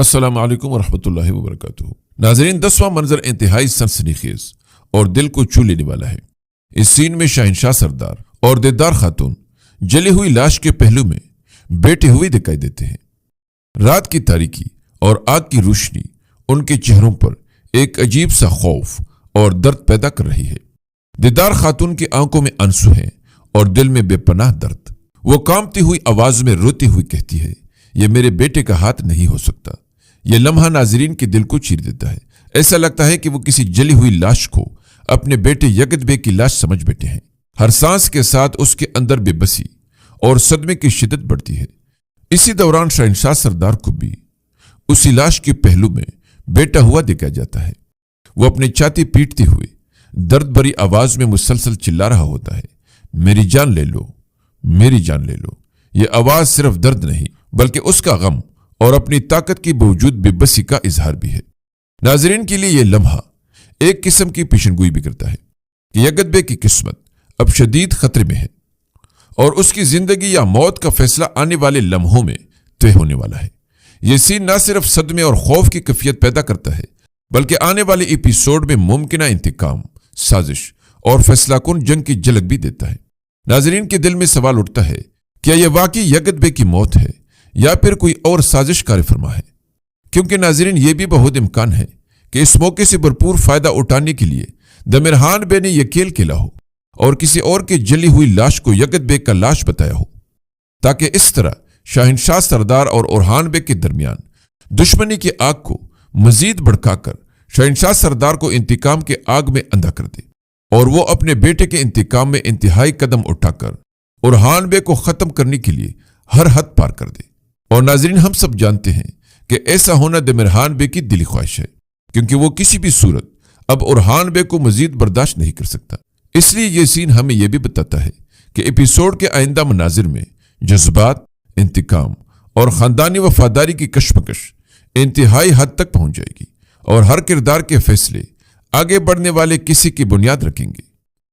السلام علیکم ورحمۃ اللہ وبرکاتہ۔ ناظرین، 10واں منظر انتہائی سنسنی خیز اور دل کو چھو لینے والا ہے۔ اس سین میں شہنشاہ سردار اور دیدار خاتون جلی ہوئی لاش کے پہلو میں بیٹھے ہوئے دکھائی دیتے ہیں۔ رات کی تاریکی اور آگ کی روشنی ان کے چہروں پر ایک عجیب سا خوف اور درد پیدا کر رہی ہے۔ دیدار خاتون کی آنکھوں میں آنسو ہیں اور دل میں بے پناہ درد۔ وہ کانپتی ہوئی آواز میں روتی ہوئی کہتی ہے، یہ میرے بیٹے کا ہاتھ نہیں ہو سکتا۔ یہ لمحہ ناظرین کے دل کو چیر دیتا ہے۔ ایسا لگتا ہے کہ وہ کسی جلی ہوئی لاش کو اپنے بیٹے یگت بے کی لاش سمجھ بیٹھے ہیں۔ ہر سانس کے ساتھ اس کے اندر بے بسی اور صدمے کی شدت بڑھتی ہے۔ اسی دوران شہنشاہ سردار کو بھی اسی لاش کے پہلو میں بیٹا ہوا دکھایا جاتا ہے۔ وہ اپنی چھاتی پیٹتے ہوئے درد بھری آواز میں مسلسل چلا رہا ہوتا ہے، میری جان لے لو، میری جان لے لو۔ یہ آواز صرف درد نہیں بلکہ اس کا غم اور اپنی طاقت کی باوجود بے بسی کا اظہار بھی ہے۔ ناظرین کے لیے یہ لمحہ ایک قسم کی پیشن گوئی بھی کرتا ہے کہ یگت بے کی قسمت اب شدید خطرے میں ہے اور اس کی زندگی یا موت کا فیصلہ آنے والے لمحوں میں طے ہونے والا ہے۔ یہ سین نہ صرف صدمے اور خوف کی کیفیت پیدا کرتا ہے بلکہ آنے والے ایپیسوڈ میں ممکنہ انتقام، سازش اور فیصلہ کن جنگ کی جھلک بھی دیتا ہے۔ ناظرین کے دل میں سوال اٹھتا ہے، کیا یہ واقعی یگت بے کی موت ہے یا پھر کوئی اور سازش کار فرما ہے؟ کیونکہ ناظرین، یہ بھی بہت امکان ہے کہ اس موقع سے بھرپور فائدہ اٹھانے کے لیے دمرحان بے نے یہ کھیل کھیلا ہو اور کسی اور کی جلی ہوئی لاش کو یگت بے کا لاش بتایا ہو، تاکہ اس طرح شہنشاہ سردار اور اورحان بے کے درمیان دشمنی کی آگ کو مزید بھڑکا کر شہنشاہ سردار کو انتقام کے آگ میں اندھا کر دے اور وہ اپنے بیٹے کے انتقام میں انتہائی قدم اٹھا کر اورحان بے کو ختم کرنے کے لیے ہر حد پار کر دے۔ اور ناظرین، ہم سب جانتے ہیں کہ ایسا ہونا دمرحان بے کی دلی خواہش ہے، کیونکہ وہ کسی بھی صورت اب اورحان بے کو مزید برداشت نہیں کر سکتا۔ اس لیے یہ سین ہمیں یہ بھی بتاتا ہے کہ ایپیسوڈ کے آئندہ مناظر میں جذبات، انتقام اور خاندانی وفاداری کی کشمکش انتہائی حد تک پہنچ جائے گی اور ہر کردار کے فیصلے آگے بڑھنے والے کسی کی بنیاد رکھیں گے۔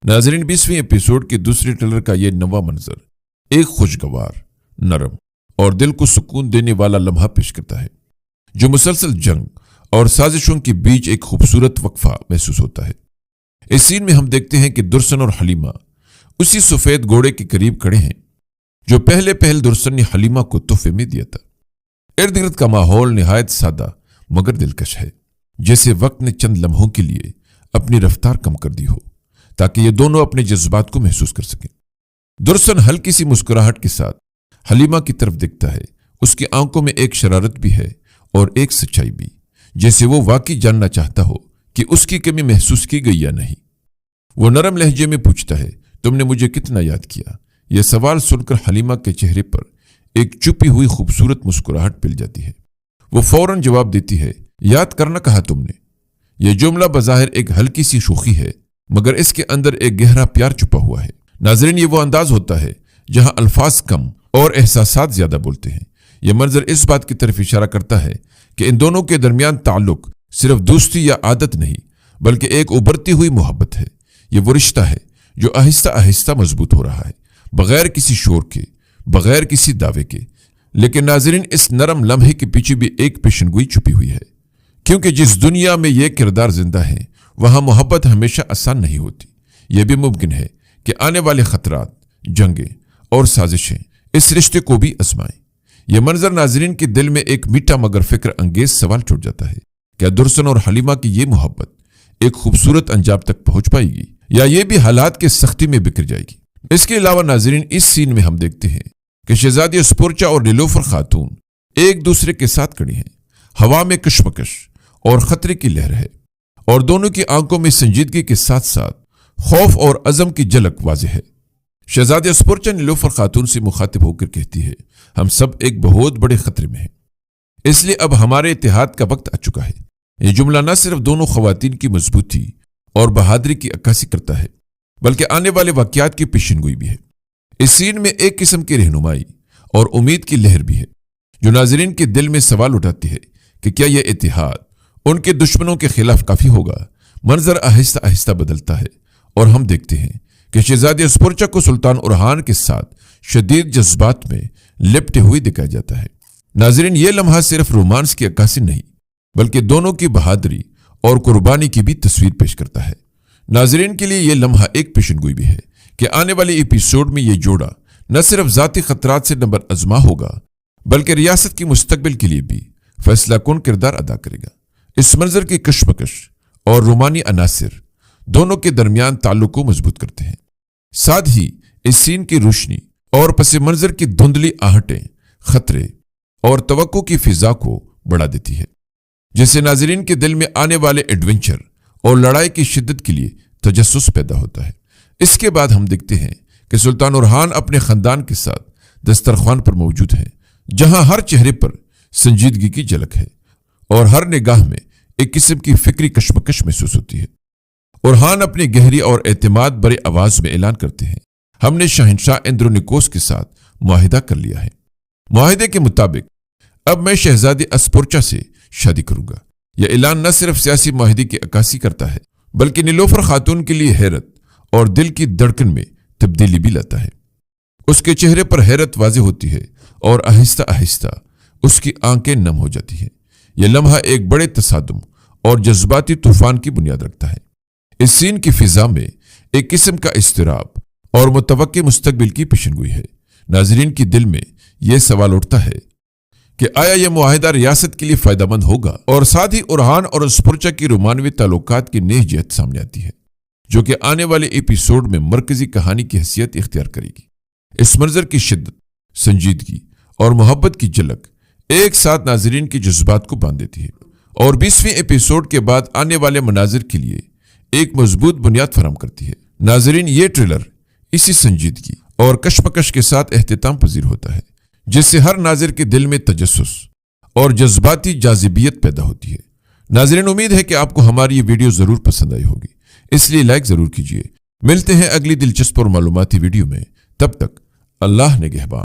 ناظرین، 20ویں ایپیسوڈ کے دوسرے ٹریلر کا یہ نواں منظر ایک خوشگوار، نرم اور دل کو سکون دینے والا لمحہ پیش کرتا ہے، جو مسلسل جنگ اور سازشوں کے بیچ ایک خوبصورت وقفہ محسوس ہوتا ہے۔ اس سین میں ہم دیکھتے ہیں کہ درسن اور حلیمہ اسی سفید گھوڑے کے قریب کھڑے ہیں جو پہلے درسن نے حلیمہ کو تحفے میں دیا تھا۔ ارد گرد کا ماحول نہایت سادہ مگر دلکش ہے، جیسے وقت نے چند لمحوں کے لیے اپنی رفتار کم کر دی ہو تاکہ یہ دونوں اپنے جذبات کو محسوس کر سکیں۔ درسن ہلکی سی مسکراہٹ کے ساتھ حلیمہ کی طرف دیکھتا ہے۔ اس کی آنکھوں میں ایک شرارت بھی ہے اور ایک سچائی بھی، جیسے وہ واقعی جاننا چاہتا ہو کہ اس کی کمی محسوس کی گئی یا نہیں۔ وہ نرم لہجے میں پوچھتا ہے، تم نے مجھے کتنا یاد کیا؟ یہ سوال سن کر حلیمہ کے چہرے پر ایک چھپی ہوئی خوبصورت مسکراہٹ پھیل جاتی ہے۔ وہ فوراً جواب دیتی ہے، یاد کرنا کہا تم نے۔ یہ جملہ بظاہر ایک ہلکی سی شوخی ہے مگر اس کے اندر ایک گہرا پیار چھپا ہوا ہے۔ ناظرین، یہ وہ انداز ہوتا ہے جہاں الفاظ کم اور احساسات زیادہ بولتے ہیں۔ یہ منظر اس بات کی طرف اشارہ کرتا ہے کہ ان دونوں کے درمیان تعلق صرف دوستی یا عادت نہیں بلکہ ایک ابھرتی ہوئی محبت ہے۔ یہ وہ رشتہ ہے جو آہستہ آہستہ مضبوط ہو رہا ہے، بغیر کسی شور کے، بغیر کسی دعوے کے۔ لیکن ناظرین، اس نرم لمحے کے پیچھے بھی ایک پیشن گوئی چھپی ہوئی ہے، کیونکہ جس دنیا میں یہ کردار زندہ ہیں وہاں محبت ہمیشہ آسان نہیں ہوتی۔ یہ بھی ممکن ہے کہ آنے والے خطرات، جنگیں اور سازشیں اس رشتے کو بھی آزمائیں۔ یہ منظر ناظرین کے دل میں ایک میٹھا مگر فکر انگیز سوال چھوڑ جاتا ہے، کیا درسن اور حلیمہ کی یہ محبت ایک خوبصورت انجام تک پہنچ پائے گی یا یہ بھی حالات کے سختی میں بکھر جائے گی؟ اس کے علاوہ ناظرین، اس سین میں ہم دیکھتے ہیں کہ شہزادی اسپورچا اور نیلوفر خاتون ایک دوسرے کے ساتھ کھڑی ہیں۔ ہوا میں کشمکش اور خطرے کی لہر ہے اور دونوں کی آنکھوں میں سنجیدگی کے ساتھ ساتھ خوف اور عزم کی جھلک واضح ہے۔ شہزادی اسپورچا نیلوفر خاتون سے مخاطب ہو کر کہتی ہے، ہم سب ایک بہت بڑے خطرے میں ہیں، اس لیے اب ہمارے اتحاد کا وقت آ چکا ہے۔ یہ جملہ نہ صرف دونوں خواتین کی مضبوطی اور بہادری کی عکاسی کرتا ہے بلکہ آنے والے واقعات کی پیشن گوئی بھی ہے۔ اس سین میں ایک قسم کی رہنمائی اور امید کی لہر بھی ہے جو ناظرین کے دل میں سوال اٹھاتی ہے کہ کیا یہ اتحاد ان کے دشمنوں کے خلاف کافی ہوگا؟ منظر آہستہ آہستہ بدلتا ہے اور ہم دیکھتے ہیں کہ شہزادی اسپورچا کو سلطان اورحان کے ساتھ شدید جذبات میں لپٹے ہوئے دکھایا جاتا ہے۔ ناظرین یہ لمحہ صرف رومانس کی عکاسی نہیں بلکہ دونوں کی بہادری اور قربانی کی بھی تصویر پیش کرتا ہے۔ ناظرین کے لیے یہ لمحہ ایک پیشن گوئی بھی ہے کہ آنے والے ایپیسوڈ میں یہ جوڑا نہ صرف ذاتی خطرات سے نمبر آزما ہوگا بلکہ ریاست کی مستقبل کے لیے بھی فیصلہ کن کردار ادا کرے گا۔ اس منظر کی کشمکش اور رومانی عناصر دونوں کے درمیان تعلق کو مضبوط کرتے ہیں، ساتھ ہی اس سین کی روشنی اور پس منظر کی دھندلی آہٹیں خطرے اور توقع کی فضا کو بڑھا دیتی ہے، جس سے ناظرین کے دل میں آنے والے ایڈونچر اور لڑائی کی شدت کے لیے تجسس پیدا ہوتا ہے۔ اس کے بعد ہم دیکھتے ہیں کہ سلطان اورحان اپنے خاندان کے ساتھ دسترخوان پر موجود ہیں، جہاں ہر چہرے پر سنجیدگی کی جھلک ہے اور ہر نگاہ میں ایک قسم کی فکری کشمکش محسوس ہوتی ہے۔ اورحان اپنی گہری اور اعتماد بڑے آواز میں اعلان کرتے ہیں، ہم نے شہنشاہ اندرونیکوس کے ساتھ معاہدہ کر لیا ہے۔ معاہدے کے مطابق اب میں شہزادی اسپورچا سے شادی کروں گا۔ یہ اعلان نہ صرف سیاسی معاہدے کی عکاسی کرتا ہے بلکہ نیلوفر خاتون کے لیے حیرت اور دل کی دھڑکن میں تبدیلی بھی لاتا ہے۔ اس کے چہرے پر حیرت واضح ہوتی ہے اور آہستہ آہستہ اس کی آنکھیں نم ہو جاتی ہیں۔ یہ لمحہ ایک بڑے تصادم اور جذباتی طوفان کی بنیاد رکھتا ہے۔ اس سین کی فضا میں ایک قسم کا اضطراب اور متوقع مستقبل کی پیشن گوئی ہے۔ ناظرین کے دل میں یہ سوال اٹھتا ہے کہ آیا یہ معاہدہ ریاست کے لیے فائدہ مند ہوگا، اور ساتھ ہی اورحان اور اسپورچا کی رومانوی تعلقات کی نئی جہت سامنے آتی ہے جو کہ آنے والے ایپیسوڈ میں مرکزی کہانی کی حیثیت اختیار کرے گی۔ اس منظر کی شدت، سنجیدگی اور محبت کی جھلک ایک ساتھ ناظرین کے جذبات کو باندھ دیتی ہے اور 20ویں ایپیسوڈ کے بعد آنے والے مناظر کے لیے ایک مضبوط بنیاد فراہم کرتی ہے۔ ناظرین یہ ٹریلر اسی سنجیدگی اور کشمکش کے ساتھ اختتام پذیر ہوتا ہے، جس سے ہر ناظر کے دل میں تجسس اور جذباتی جاذبیت پیدا ہوتی ہے۔ ناظرین امید ہے کہ آپ کو ہماری یہ ویڈیو ضرور پسند آئی ہوگی، اس لیے لائک ضرور کیجیے۔ ملتے ہیں اگلی دلچسپ اور معلوماتی ویڈیو میں، تب تک اللہ نگہبان۔